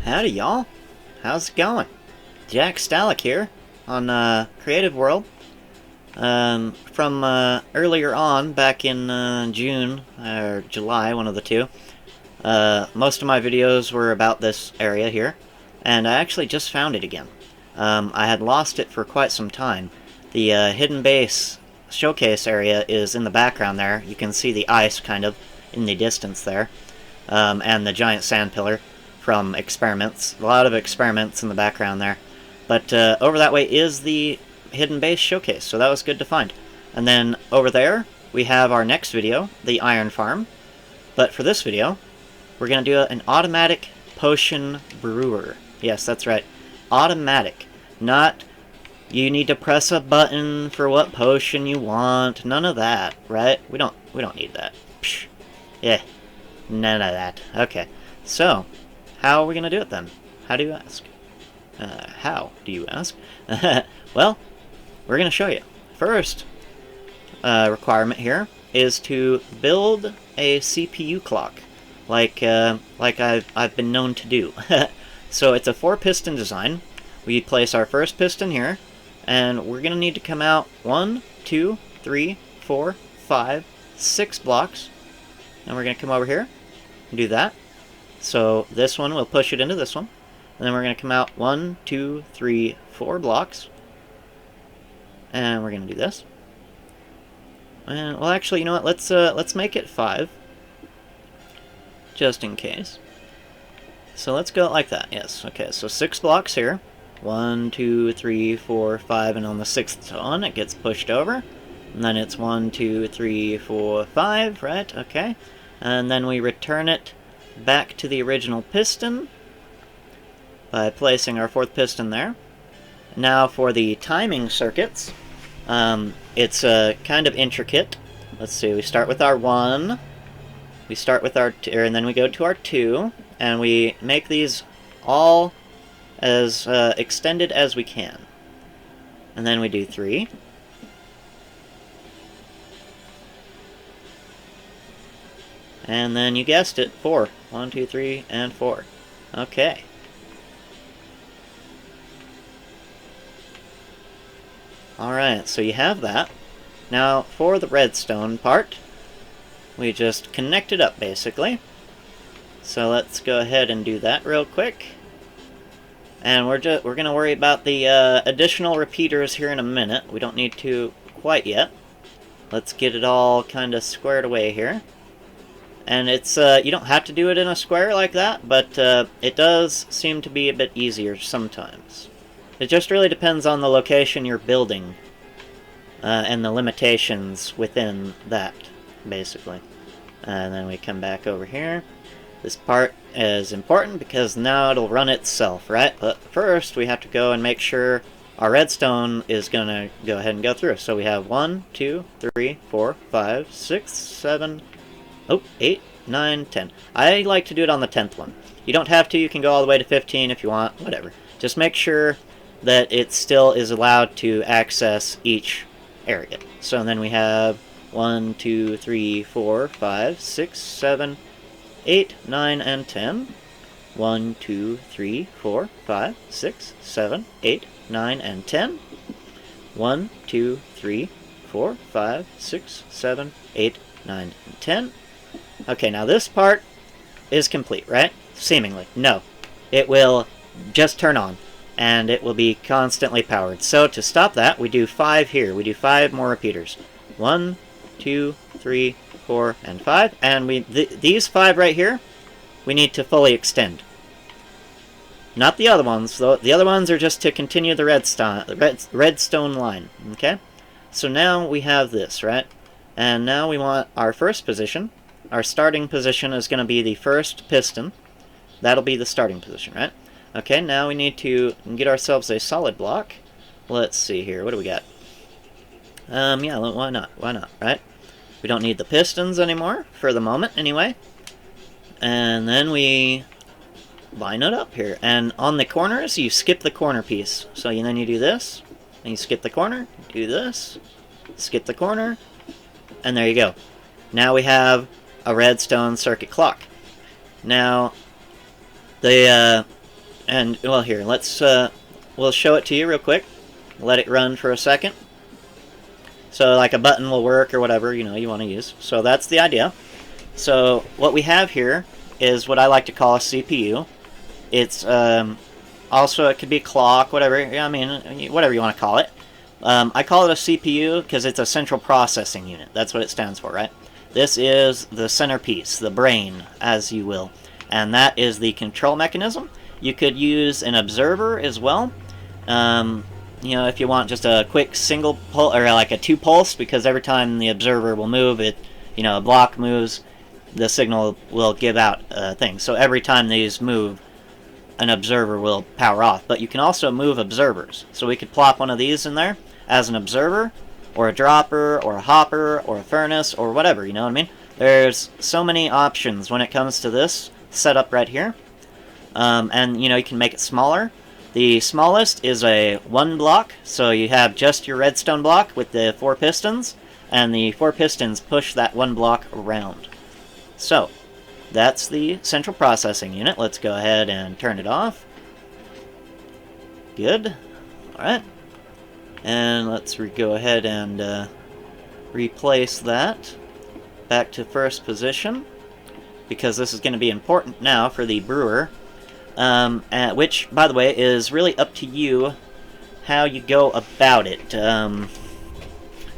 Howdy, y'all. How's it going? Jack Stalik here on Creative World. From earlier on, back in June or July, one of the two, most of my videos were about this area here, and I actually just found it again. I had lost it for quite some time. The hidden base showcase area is in the background there. You can see the ice kind of in the distance there, and the giant sand pillar from experiments. A lot of experiments in the background there. But over that way is the hidden base showcase, so that was good to find. And then over there we have our next video, the iron farm. But for this video, we're going to do an automatic potion brewer. Yes, that's right. Automatic. Not you need to press a button for what potion you want. None of that, right? We don't need that. Psh. Yeah. None of that. Okay. So, how are we going to do it then? How do you ask? How do you ask? Well, we're going to show you. First requirement here is to build a CPU clock, like I've been known to do. So it's a 4-piston design. We place our first piston here, and we're going to need to come out 1, 2, 3, 4, 5, 6 blocks. And we're going to come over here and do that. So this one, we'll push it into this one. And then we're going to come out 1, 2, 3, 4 blocks. And we're going to do this. And, well, actually, you know what? Let's make it 5. Just in case. So let's go like that. Yes. Okay, so 6 blocks here. 1, 2, 3, 4, 5, and on the 6th one, it gets pushed over. And then it's 1, 2, 3, 4, 5, right? Okay. And then we return it back to the original piston by placing our 4th piston there. Now for the timing circuits, it's kind of intricate. Let's see, we start with our 1, we start with our 2, and then we go to our 2, and we make these all as extended as we can. And then we do 3. And then you guessed it, 4. 1, 2, 3, and 4. Okay. Alright, so you have that. Now, for the redstone part, we just connect it up, basically. So let's go ahead and do that real quick. And we're going to worry about the additional repeaters here in a minute. We don't need to quite yet. Let's get it all kind of squared away here. And it's you don't have to do it in a square like that, but it does seem to be a bit easier sometimes. It just really depends on the location you're building and the limitations within that, basically. And then we come back over here. This part is important because now it'll run itself, right? But first we have to go and make sure our redstone is going to go ahead and go through. So we have 1, 2, 3, 4, 5, 6, 7... Oh, 8, 9, 10. I like to do it on the 10th one. You don't have to, you can go all the way to 15 if you want, whatever. Just make sure that it still is allowed to access each area. So then we have 1, 2, 3, 4, 5, 6, 7, 8, 9, and 10. 1, 2, 3, 4, 5, 6, 7, 8, 9, and 10. 1, 2, 3, 4, 5, 6, 7, 8, 9, and 10. Okay, now this part is complete, right? Seemingly. No. It will just turn on, and it will be constantly powered. So to stop that, we do 5 here. We do 5 more repeaters. 1, 2, 3, 4, and 5. And these 5 right here, we need to fully extend. Not the other ones, though. The other ones are just to continue the redstone line. Okay? So now we have this, right? And now we want our first position. Our starting position is going to be the first piston. That'll be the starting position, right? Okay, now we need to get ourselves a solid block. Let's see here. What do we got? Yeah, why not? Why not, right? We don't need the pistons anymore, for the moment, anyway. And then we line it up here. And on the corners, you skip the corner piece. So then you do this, and you skip the corner, do this, skip the corner, and there you go. Now we have a redstone circuit clock. Now, the And, well, here, let's, we'll show it to you real quick. Let it run for a second. So, like, a button will work or whatever, you know, you want to use. So that's the idea. So, what we have here is what I like to call a CPU. It's, also, it could be a clock, whatever, I mean, whatever you want to call it. I call it a CPU because it's a central processing unit. That's what it stands for, right? This is the centerpiece, the brain, as you will. And that is the control mechanism. You could use an observer as well. You know, if you want just a quick single pulse, or like a 2-pulse, because every time the observer will move, it, you know, a block moves, the signal will give out a thing. So every time these move, an observer will power off. But you can also move observers. So we could plop one of these in there as an observer, or a dropper, or a hopper, or a furnace, or whatever, you know what I mean? There's so many options when it comes to this setup right here. And, you know, you can make it smaller. The smallest is a 1 block, so you have just your redstone block with the 4 pistons, and the 4 pistons push that 1 block around. So, that's the central processing unit. Let's go ahead and turn it off. Good. Alright. And let's go ahead and replace that back to first position, because this is going to be important now for the brewer. Which, by the way, is really up to you how you go about it.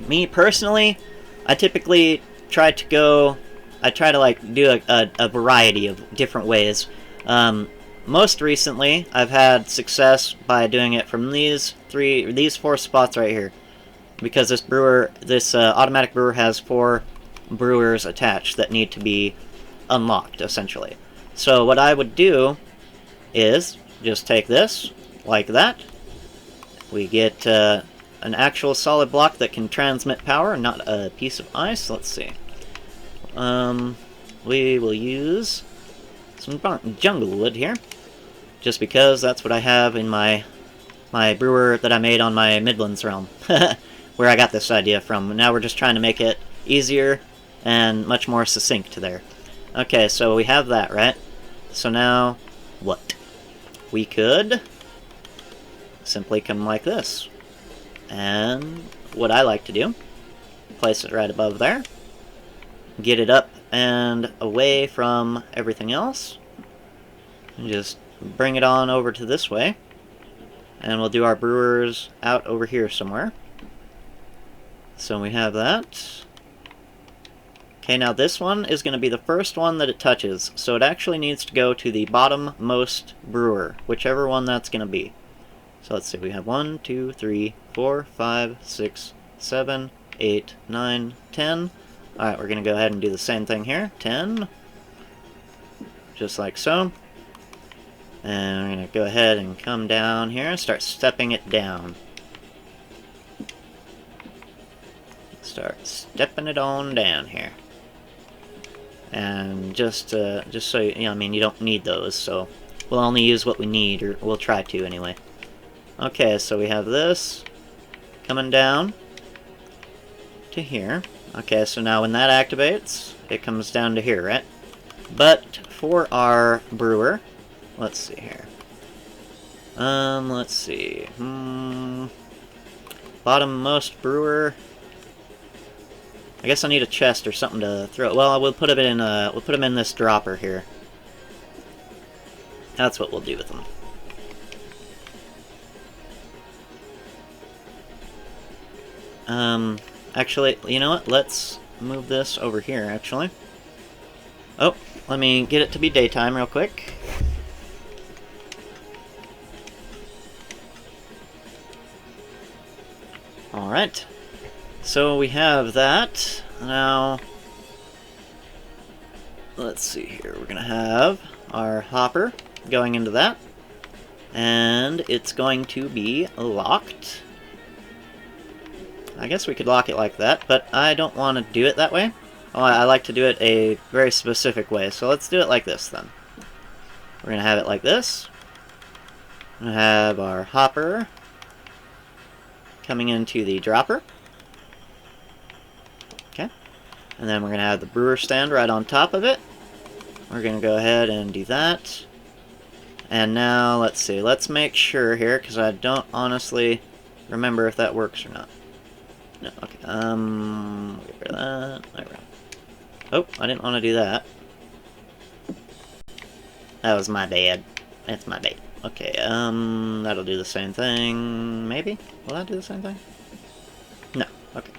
Me, personally, I typically try to like do a variety of different ways. Most recently, I've had success by doing it from these 4 spots right here. Because this automatic brewer has 4 brewers attached that need to be unlocked, essentially. So what I would do is just take this, like that. We get an actual solid block that can transmit power, not a piece of ice. Let's see. We will use some jungle wood here, just because that's what I have in my brewer that I made on my Midlands realm, where I got this idea from. Now we're just trying to make it easier and much more succinct there. Okay, so we have that, right? So now, what? We could simply come like this. And what I like to do, place it right above there, get it up and away from everything else, and just bring it on over to this way, and we'll do our brewers out over here somewhere. So we have that. Okay, now this one is going to be the first one that it touches, so it actually needs to go to the bottommost brewer, whichever one that's going to be. So let's see, we have 1, 2, 3, 4, 5, 6, 7, 8, 9, 10. Alright, we're going to go ahead and do the same thing here. 10. Just like so. And we're going to go ahead and come down here and start stepping it down. Start stepping it on down here. And just so you know, I mean, you don't need those, so we'll only use what we need, or we'll try to anyway. Okay, so we have this coming down to here. Okay, so now when that activates, it comes down to here, right? But for our brewer, let's see here. Let's see. Bottommost brewer. I guess I need a chest or something to throw. Well, we'll put them in this dropper here. That's what we'll do with them. Actually, you know what? Let's move this over here, actually. Oh, let me get it to be daytime real quick. Alright. So we have that. Now, let's see here. We're going to have our hopper going into that. And it's going to be locked. I guess we could lock it like that, but I don't want to do it that way. Oh, I like to do it a very specific way, so let's do it like this then. We're going to have it like this. We're going to have our hopper coming into the dropper. Okay. And then we're going to have the brewer stand right on top of it. We're going to go ahead and do that. And now, let's see. Let's make sure here, because I don't honestly remember if that works or not. No, okay. Get rid of that. There we go. Oh, I didn't want to do that. That was my bad. That's my bad. Okay, that'll do the same thing, maybe? Will that do the same thing? No, okay.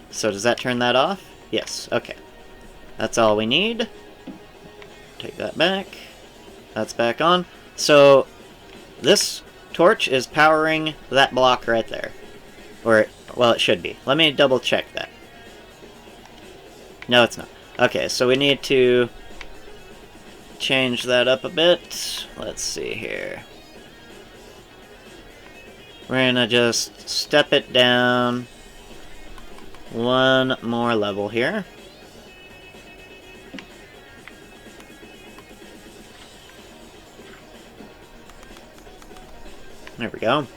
So does that turn that off? Yes, okay. That's all we need. Take that back. That's back on. So, this torch is powering that block right there. Or, well, it should be. Let me double check that. No, it's not. Okay, so we need to change that up a bit. Let's see here. We're gonna just step it down one more level here. There we go.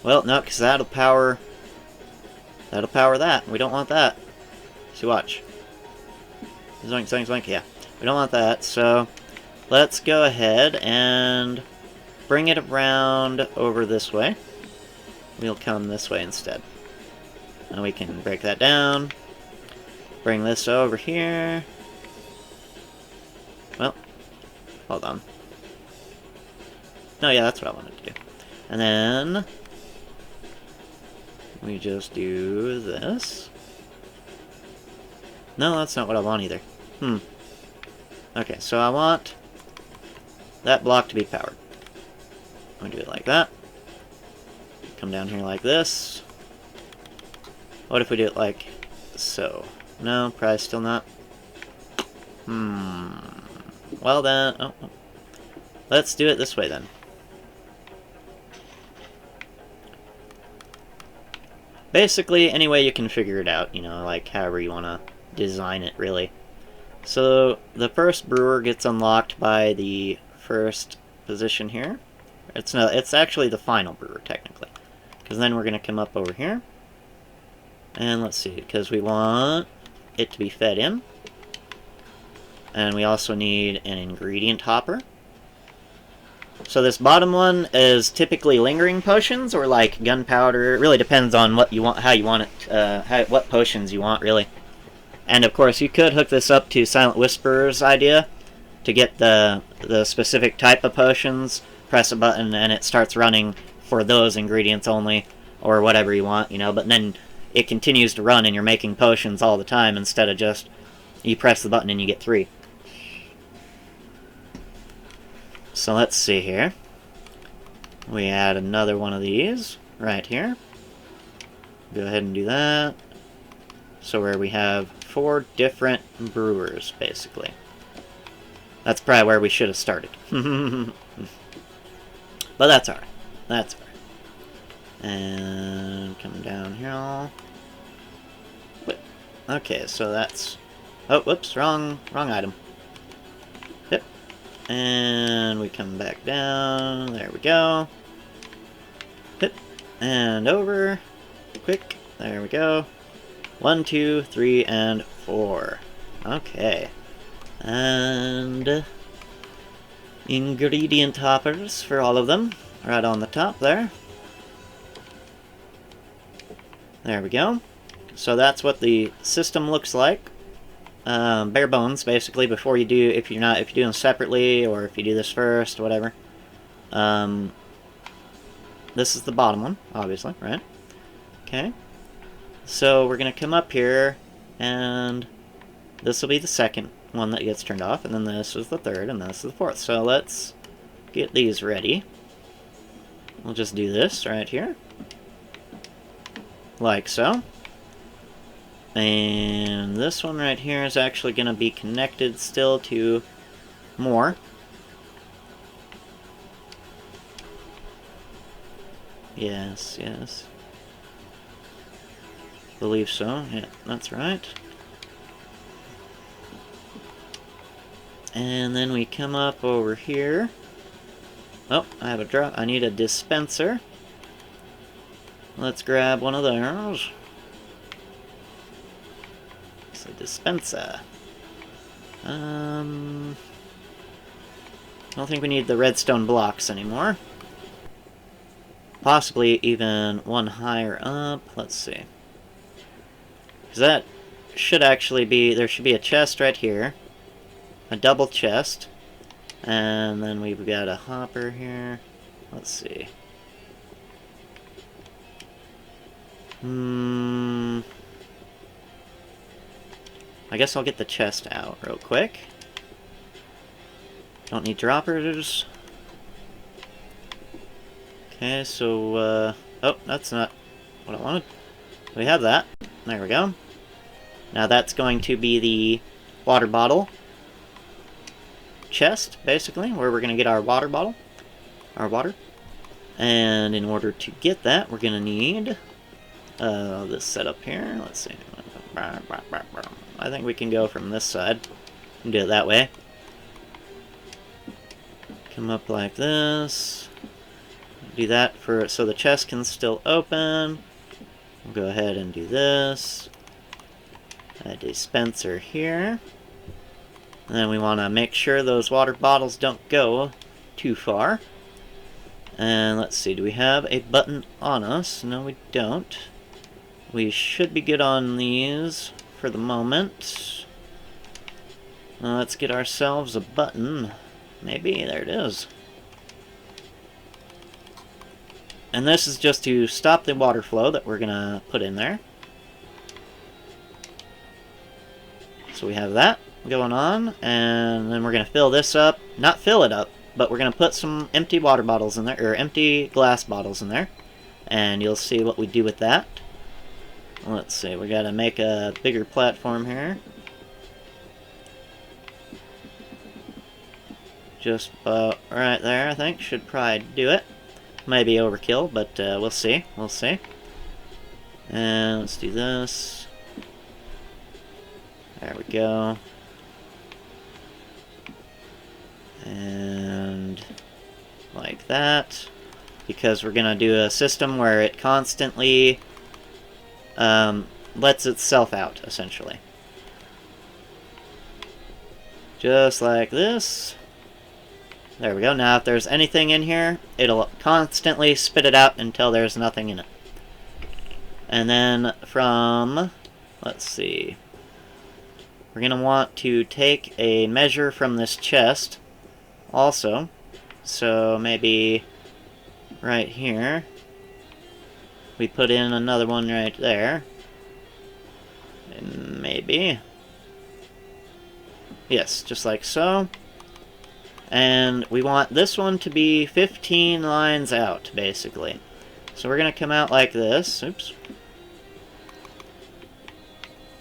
Well, no, because that'll power that. We don't want that. See, watch. Zoink, zoink, zoink. Yeah, we don't want that. So let's go ahead and bring it around over this way. We'll come this way instead. And we can break that down. Bring this over here. Well, hold on. No, yeah, that's what I wanted to do. And then we just do this. No, that's not what I want either. Okay, so I want that block to be powered. I'm gonna do it like that. Come down here like this. What if we do it like so? No, probably still not. Well then, oh. Let's do it this way then. Basically, any way you can figure it out, you know, like however you want to design it, really. So, the first brewer gets unlocked by the first position here. It's actually the final brewer, technically. Because then we're going to come up over here. And let's see, because we want it to be fed in. And we also need an ingredient hopper. So this bottom one is typically lingering potions, or like gunpowder. It really depends on what you want, how you want it, what potions you want, really. And of course, you could hook this up to Silent Whisperer's idea to get the specific type of potions. Press a button and it starts running for those ingredients only, or whatever you want, you know. But then it continues to run, and you're making potions all the time instead of just you press the button and you get 3. So let's see here. We add another one of these right here. Go ahead and do that. So where we have 4 different brewers, basically. That's probably where we should have started. But that's alright. That's alright. And come down here. Wait. Okay, so that's... Oh, whoops, wrong item. Yep. And we come back down. There we go. Hit. And over. Quick. There we go. 1, 2, 3, and 4. Okay. And ingredient hoppers for all of them. Right on the top there. There we go. So that's what the system looks like. Bare bones, basically, before you do, if you do them separately, or if you do this first, whatever. This is the bottom one, obviously, right? Okay. So we're going to come up here, and this will be the second one that gets turned off, and then this is the third, and this is the fourth. So let's get these ready. We'll just do this right here. Like so. And this one right here is actually going to be connected still to more. Yes, yes. Believe so. Yeah, that's right. And then we come up over here. Oh, I have a drop. I need a dispenser. Let's grab one of those. It's a dispenser. I don't think we need the redstone blocks anymore. Possibly even one higher up. Let's see. Because that should actually be... There should be a chest right here. A double chest. And then we've got a hopper here. Let's see. I guess I'll get the chest out real quick. Don't need droppers. Okay, so, oh, that's not what I wanted. We have that. There we go. Now that's going to be the water bottle chest, basically, where we're going to get our water bottle. Our water. And in order to get that, we're going to need this setup here. Let's see. I think we can go from this side and do it that way. Come up like this. Do that for so the chest can still open. We'll go ahead and do this. A dispenser here. And then we want to make sure those water bottles don't go too far. And let's see, do we have a button on us? No, we don't. We should be good on these for the moment. Let's get ourselves a button. Maybe, there it is. And this is just to stop the water flow that we're going to put in there. So we have that going on, and then we're going to fill this up. Not fill it up, but we're going to put some empty water bottles in there, or empty glass bottles in there. And you'll see what we do with that. Let's see, we got to make a bigger platform here. Just about right there, I think. Should probably do it. Maybe overkill, but we'll see. We'll see. And let's do this. There we go. And like that. Because we're going to do a system where it constantly lets itself out, essentially. Just like this. There we go. Now, if there's anything in here, it'll constantly spit it out until there's nothing in it. And then from, let's see, we're going to want to take a measure from this chest also. So maybe right here, we put in another one right there. And maybe. Yes, just like so. And we want this one to be 15 lines out, basically. So we're going to come out like this. Oops.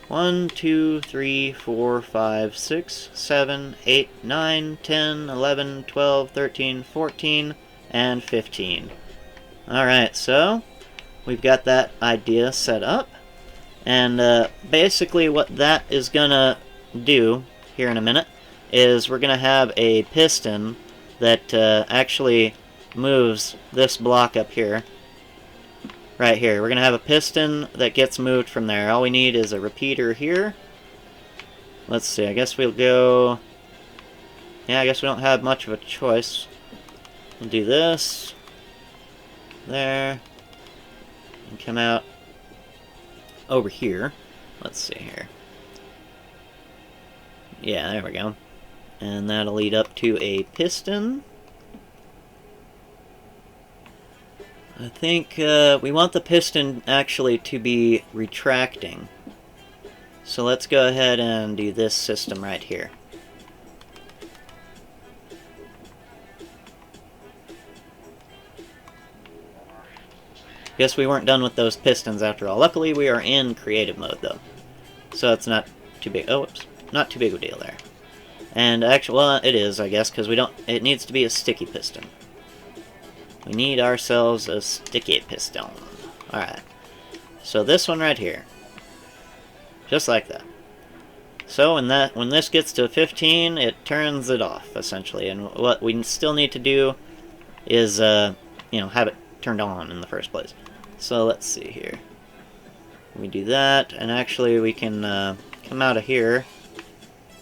1, 2, 3, 4, 5, 6, 7, 8, 9, 10, 11, 12, 13, 14, and 15. Alright, so we've got that idea set up. And basically what that is going to do here in a minute is we're going to have a piston that actually moves this block up here. Right here. We're going to have a piston that gets moved from there. All we need is a repeater here. Let's see, I guess we'll go... Yeah, I guess we don't have much of a choice. We'll do this. There. And come out over here. Let's see here. Yeah, there we go. And that'll lead up to a piston. I think we want the piston actually to be retracting. So let's go ahead and do this system right here. Guess we weren't done with those pistons after all. Luckily we are in creative mode though. So it's not too big. Oh, whoops. Not too big of a deal there. And actually, well, it is, I guess, because we don't. It needs to be a sticky piston. We need ourselves a sticky piston. All right. So this one right here, just like that. So when this gets to 15, it turns it off essentially. And what we still need to do is, you know, have it turned on in the first place. So let's see here. We do that, and actually we can come out of here.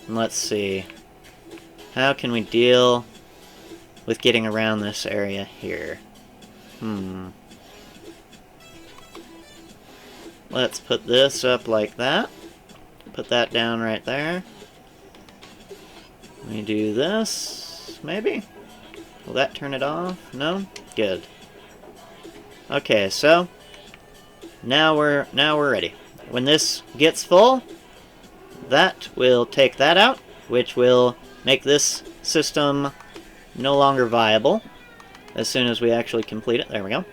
Let's see. How can we deal with getting around this area here? Let's put this up like that. Put that down right there. We do this, maybe? Will that turn it off? No? Good. Okay, so now we're ready. When this gets full, that will take that out, which will make this system no longer viable as soon as we actually complete it. There we go.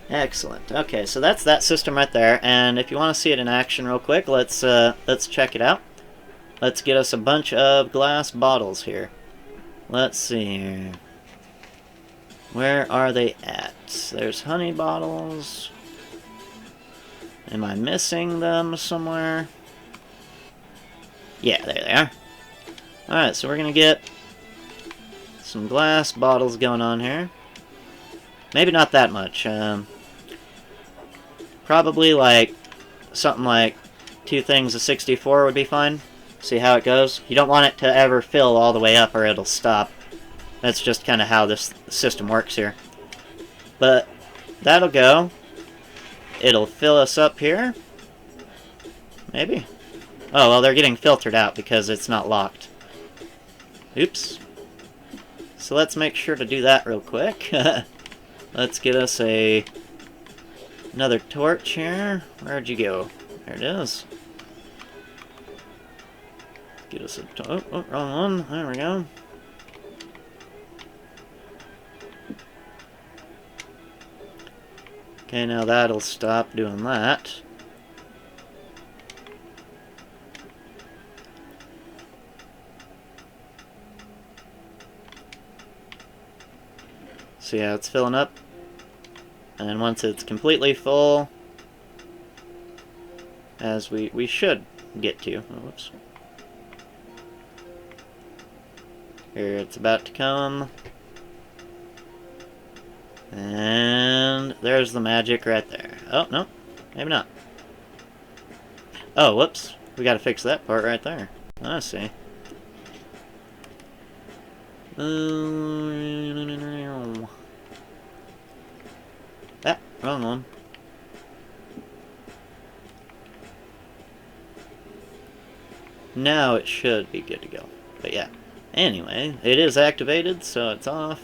Excellent. Okay, so that's that system right there, and if you want to see it in action real quick, let's check it out. Let's get us a bunch of glass bottles here. Let's see here. Where are they at? There's honey bottles. Am I missing them somewhere? Yeah, there they are. Alright, so we're going to get some glass bottles going on here. Maybe not that much. Probably like something like 2 things of 64 would be fine. See how it goes. You don't want it to ever fill all the way up or it'll stop. That's just kind of how this system works here. But that'll go. It'll fill us up here. Maybe. Oh, well, they're getting filtered out because it's not locked. Oops. So let's make sure to do that real quick. Let's get us another torch here. Where'd you go? There it is. Get us a oh, wrong one. There we go. Okay, now that'll stop doing that. See how it's filling up? And once it's completely full, as we should get to. Oh, whoops. Here it's about to come. And there's the magic right there. Oh, no. Maybe not. Oh, whoops. We gotta fix that part right there. I see. Ah, wrong one. Now it should be good to go. But yeah. Anyway, it is activated, so it's off.